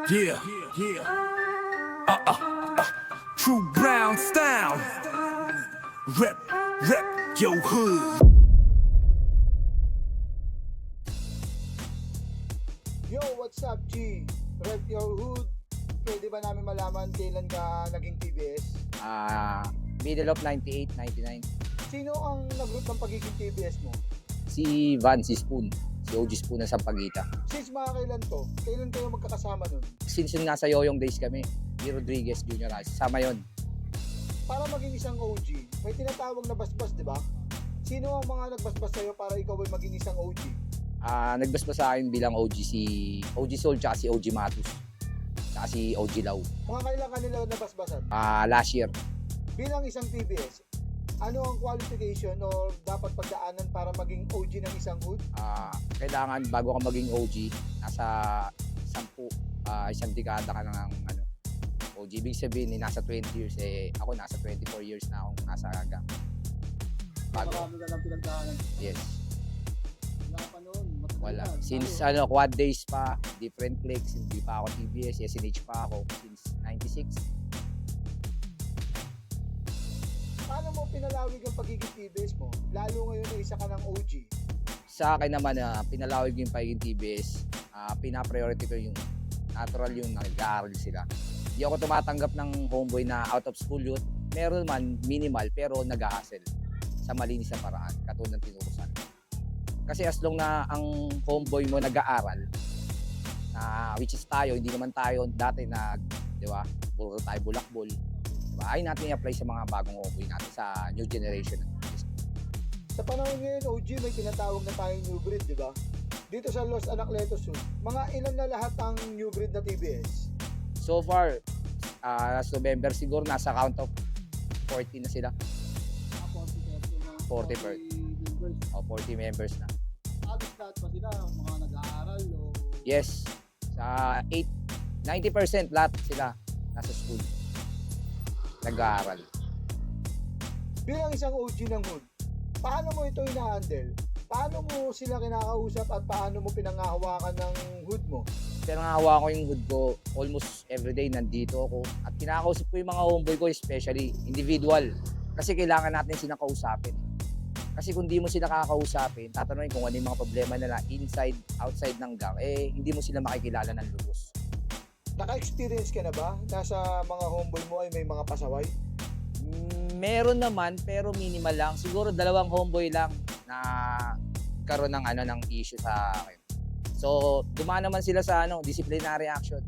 Yeah, yeah. True brown style. Rep your hood. Yo, what's up, G? Rep your hood. Pwede ba namin malaman kailan ka naging TBS? Middle of 98, 99. Sino ang nag-root ng pagiging TBS mo? Si Spoon. Si OG Spoon na Sampaguita. Since mga kailan to? Kailan kayo magkakasama nun? Since yung nasa Yoyong days kami, ni Rodriguez Jr. Sama yon. Para maging isang OG, may tinatawag na basbas, di ba? Sino ang mga nagbasbas sa'yo para ikaw ay maging isang OG? Nagbasbas sa akin bilang OG si OG Soul tsaka si OG Matus. Tsaka si OG Lau. Mga kailan kanila nabasbasan? Last year. Bilang isang TBS, ano ang qualification or dapat pagdaanan para maging OG ng isang hood? Kailangan bago ka maging OG, nasa 10, isang dekada ka na ng OG. Ibig sabihin, nasa 20 years. Ako nasa 24 years na akong nasa gang. Marami ka lang pinagdaanan. Yes. Wala pa noon. Wala. Since quad days pa, different cliques, hindi pa ako TBS, SNH pa ako since 96. Paano mo pinalawig ang pagiging TBS mo? Lalo ngayon na isa ka ng OG. Sa akin naman, pinalawig yung pagiging TBS, pina-priority ko yung natural yung nag-aaral sila. Hindi ako tumatanggap ng homeboy na out of school youth. Meron man, minimal, pero nag-a-hustle sa malinis na paraan, katulad ng tinukusan. Kasi as long na ang homeboy mo nag-aaral, which is tayo, hindi naman tayo dati di ba, puro tayo bulakbol. Diba? Ay natin i-apply sa mga bagong homeboy natin sa new generation. Sa panahon ngayon, OG, may tinatawag na tayong new breed, di ba? Dito sa Los Anacletos, mga ilan na lahat ang new breed na TBS? So far, last November siguro, nasa count of 40 na sila. 40 o 40 members na. Halos lahat pa sila, mga nag-aaral o... Yes, sa 90% lahat sila nasa school. Nag-aaral. Bilang isang OG ng hood, paano mo ito ina-handle? Paano mo sila kinakausap at paano mo pinangahawakan ng hood mo? Pinangahawa ko yung hood ko almost everyday, nandito ako. At kinakausap ko yung mga homeboy ko, especially individual. Kasi kailangan natin silang kausapin. Kasi kung di mo sila kakausapin, tatanungin kung ano yung mga problema nila inside, outside ng gang, hindi mo sila makikilala ng lubos. Naka-experience ka na ba? Nasa mga homeboy mo ay may mga pasaway? Meron naman, pero minimal lang. Siguro 2 homeboy lang na karoon ng ng issue sa akin. So, dumaan naman sila sa disciplinary action.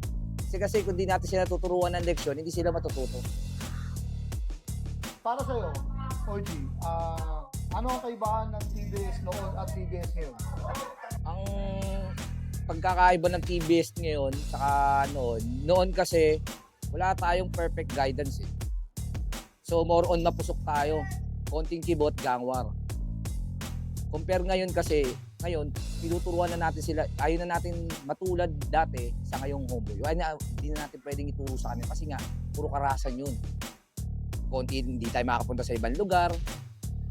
Kasi kung di natin sila tuturuan ng leksyon, hindi sila matututo. Para sa'yo, OG, ano ang kaibahan ng TBS noon at TBS ngayon? Ang pagkakaiba ng TBS ngayon saka noon kasi wala tayong perfect guidance . So more on mapusok tayo, konting kibot, gangwar. Compare ngayon kasi, tinuturuan na natin sila, ayaw na natin matulad dati sa ngayong homeboy. Hindi na natin pwedeng ituro sa kanila kasi nga, puro karahasan yun. Konti, hindi tayo makapunta sa ibang lugar.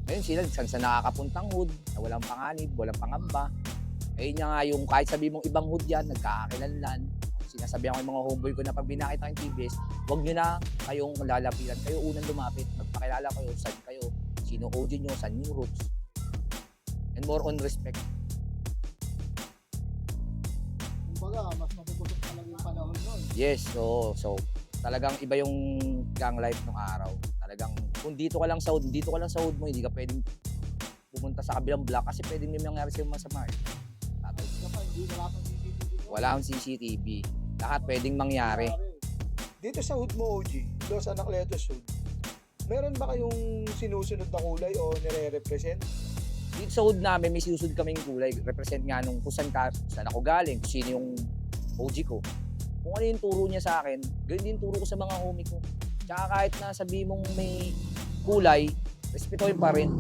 Ngayon sila, sa nakakapuntang hood, na walang panganib, walang pangamba. Ayun nga yung kahit sabi mong ibang hood yan, nagkakakilanlan. Sinasabihan ko yung mga homeboy ko na pag binakita kayong TBS, huwag nyo na kayong lalapitan. Kayo unang lumapit, magpakilala kayo, saan kayo, sino OG nyo, saan yung roots. And more on respect. Kumbaga, mas mapupusok talaga yung panahon nun. Yes, so talagang iba yung gang life ng araw. Talagang kung dito ka lang sa hood mo, hindi ka pwedeng pumunta sa kabilang block kasi pwedeng may mangyari sa'yo masama . Wala akong CCTV. Lahat pwedeng mangyari. Dito sa hood mo, OG, Los Anacletos hood, meron ba kayong sinusunod na kulay o nire-represent? Dito sa hood namin, may sinusunod kaming kulay. Represent nga nung kung saan ako galing, kung sino yung OG ko. Kung ano yung turo niya sa akin, ganyan din turo ko sa mga homie ko. Tsaka kahit na sabi mong may kulay, respetuhin pa rin.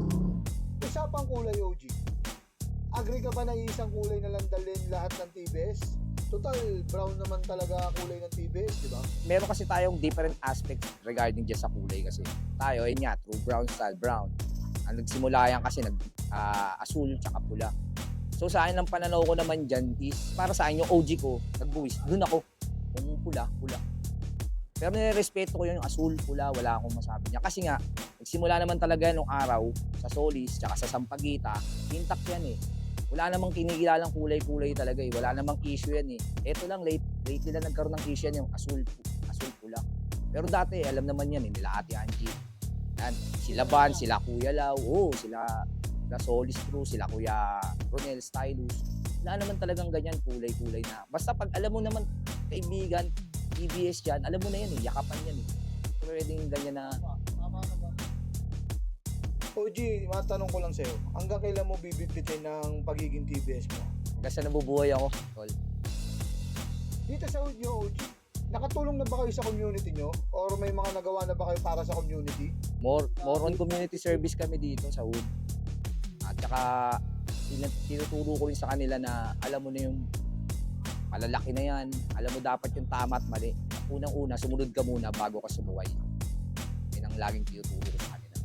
Usapang kulay, OG. Agree ka ba na isang kulay na lang dalhin lahat ng TBS? Total, brown naman talaga kulay ng TBS, di ba? Meron kasi tayong different aspects regarding dyan sa kulay kasi. Tayo, yun nga, true brown style, brown. Ang nagsimula yan kasi asul tsaka pula. So sa akin ang pananaw ko naman dyan is para sa akin yung OG ko, nagbuwis, dun ako. Kung pula, pula. Pero nirespeto ko yung asul, pula, wala akong masabi niya. Kasi nga, nagsimula naman talaga nung araw sa Solis, tsaka sa Sampaguita, intact yan eh. Wala namang kinikilalang kulay-kulay talaga eh. Wala namang issue yan eh. Ito lang, lately lang nagkaroon ng issue yan, yung asul, pula. Pero dati, alam naman yan eh, nila Ate Angie. Yan, sila Van, sila Kuya Lau, sila Solis Crew, sila Kuya Ronel Stylus. Wala naman talagang ganyan, kulay-kulay na. Basta pag alam mo naman, kaibigan, TBS yan, alam mo na yan eh, yakapan yan eh. Pwedeng ganyan na, Tama naman. OG, matanong ko lang sa'yo. Hanggang kailan mo bibitbitin ng pagiging TBS mo? kasi nabubuhay ako, tol. Dito sa hood nyo, OG, nakatulong na ba kayo sa community nyo? Or may mga nagawa na ba kayo para sa community? More on community service kami dito sa Wood. At saka, tinuturo ko rin sa kanila na alam mo na yung malalaki na yan. Alam mo dapat yung tama at mali. Unang-una, sumunod ka muna bago ka sumuway. Yan ang laging tinuturo ko sa kanila.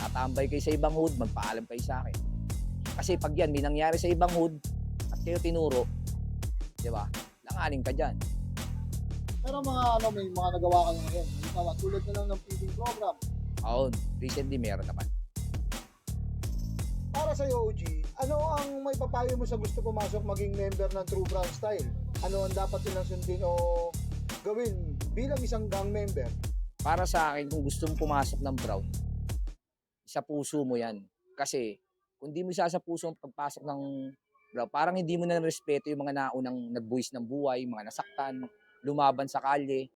Tatambay kayo sa ibang hood, magpaalam kayo sa akin. Kasi pag yan, may nangyari sa ibang hood at kayo tinuro, di ba? Langanin ka dyan. Pero may mga nagawa kayo ngayon. Halimbawa, tulad na lang ng feeding program. Oo, recently meron naman. Para sa'yo, OG, ano ang may papayo mo sa gusto pumasok maging member ng True Brown Style? Ano ang dapat nilang sundin o gawin bilang isang gang member? Para sa akin, kung gusto mong pumasok ng Brown, sa puso mo yan. Kasi, kung di mo isa sa puso ang pagpasok ng Brown, parang hindi mo na respeto yung mga naunang nagbuwis ng buhay, mga nasaktan, lumaban sa kalye.